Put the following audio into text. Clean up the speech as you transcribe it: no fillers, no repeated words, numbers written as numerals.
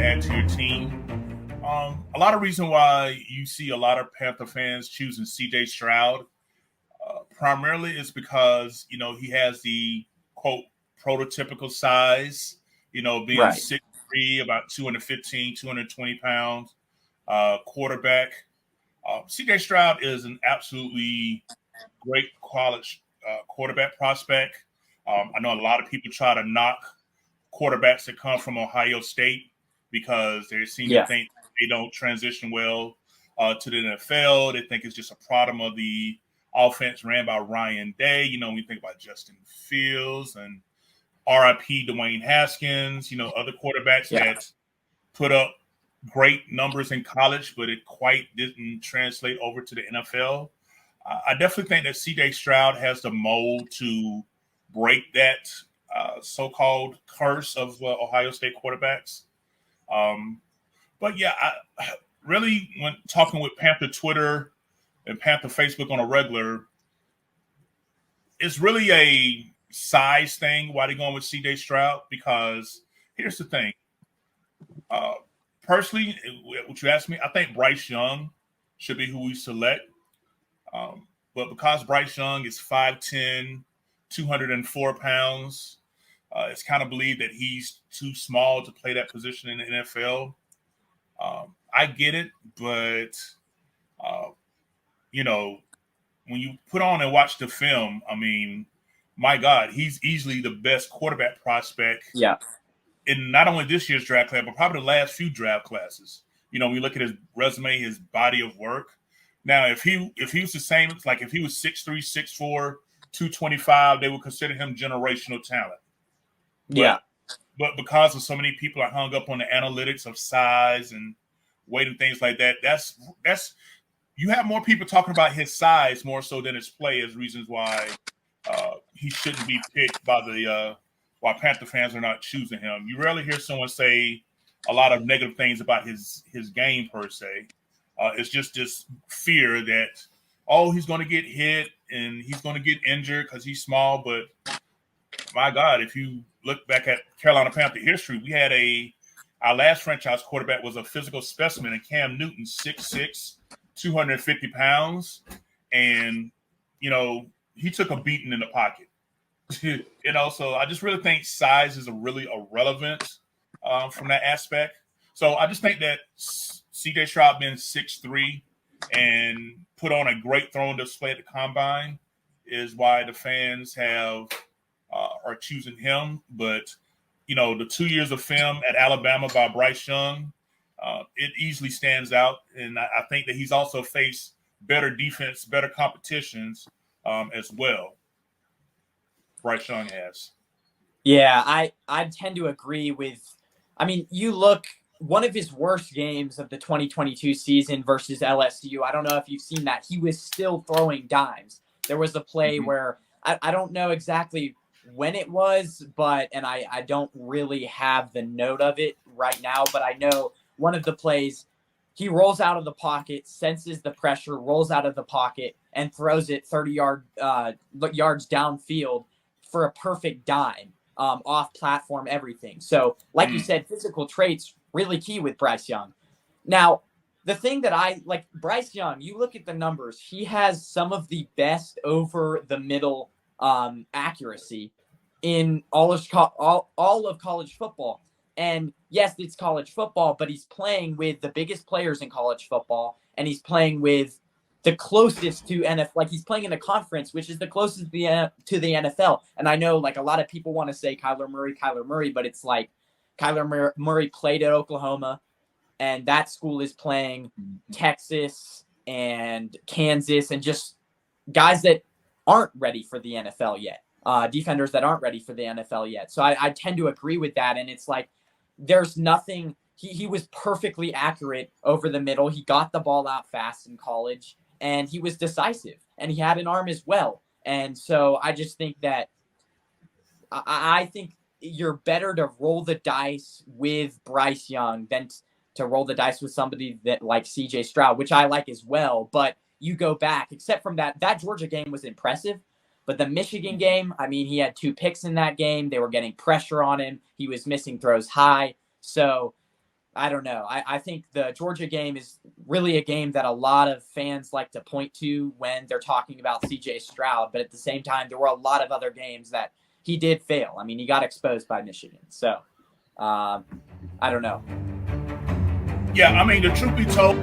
add to your team. A lot of reason why you see a lot of Panther fans choosing Cj Stroud primarily is because he has the quote prototypical size. Being Right. 6'3", about 215, 220 pounds, quarterback. Cj Stroud is an absolutely great college quarterback prospect. I know a lot of people try to knock quarterbacks that come from Ohio State because they seem to Yeah. think they don't transition well to the NFL. They think it's just a product of the offense ran by Ryan Day. When you think about Justin Fields and RIP Dwayne Haskins, other quarterbacks Yeah. that put up great numbers in college, but it quite didn't translate over to the NFL. I definitely think that CJ Stroud has the mold to break that so-called curse of Ohio State quarterbacks. But yeah, I really, when talking with Panther Twitter and Panther Facebook on a regular, it's really a size thing why they're going with CJ Stroud, because here's the thing. Personally, what you asked me, I think Bryce Young should be who we select. But because Bryce Young is 5'10", 204 pounds, it's kind of believed that he's too small to play that position in the NFL. I get it, but, when you put on and watch the film, I mean, my God, he's easily the best quarterback prospect Yeah. in not only this year's draft class, but probably the last few draft classes. We look at his resume, his body of work. Now, if he was the same, like if he was 6'3", 6'4", 225, they would consider him generational talent. Yeah. But because of so many people are hung up on the analytics of size and weight and things like that, that's you have more people talking about his size more so than his play as reasons why he shouldn't be picked by why Panther fans are not choosing him. You rarely hear someone say a lot of negative things about his game per se. It's just this fear that, he's going to get hit and he's going to get injured because he's small. But my God, if you look back at Carolina Panther history, we had our last franchise quarterback was a physical specimen in Cam Newton, 6'6", 250 pounds. And, he took a beating in the pocket. So I just really think size is really irrelevant from that aspect. So I just think that CJ Stroud being 6'3" and put on a great throwing display at the combine is why the fans are choosing him. But the 2 years of film at Alabama by Bryce Young, it easily stands out, and I think that he's also faced better defense, better competitions as well. Bryce Young has. Yeah, I tend to agree with. I mean, you look, one of his worst games of the 2022 season versus LSU. I don't know if you've seen that. He was still throwing dimes. There was a play where I don't know exactly when it was, and I don't really have the note of it right now, but I know one of the plays, he rolls out of the pocket, senses the pressure, rolls out of the pocket, and throws it 30 yards downfield for a perfect dime, off platform, everything. So, like you said, physical traits really key with Bryce Young. Now, the thing that I like, Bryce Young, you look at the numbers, he has some of the best over the middle accuracy in all of college football. And yes, it's college football, but he's playing with the biggest players in college football, and he's playing with the closest to NFL. Like, he's playing in a conference which is the closest to the NFL. And I know, like, a lot of people want to say Kyler Murray, but it's like Kyler Murray played at Oklahoma, and that school is playing Texas and Kansas, and just guys that aren't ready for the NFL yet, defenders that aren't ready for the NFL yet. So I tend to agree with that. And it's like, there's nothing. He was perfectly accurate over the middle. He got the ball out fast in college, and he was decisive, and he had an arm as well. And so I just think that I think you're better to roll the dice with Bryce Young than to roll the dice with somebody that like CJ Stroud, which I like as well. But you go back, except from that Georgia game was impressive. But the Michigan game, I mean, he had 2 picks in that game. They were getting pressure on him. He was missing throws high. So I don't know. I think the Georgia game is really a game that a lot of fans like to point to when they're talking about Cj Stroud. But at the same time, there were a lot of other games that he did fail. I mean, he got exposed by Michigan. So I don't know. Yeah, I mean, the truth be told,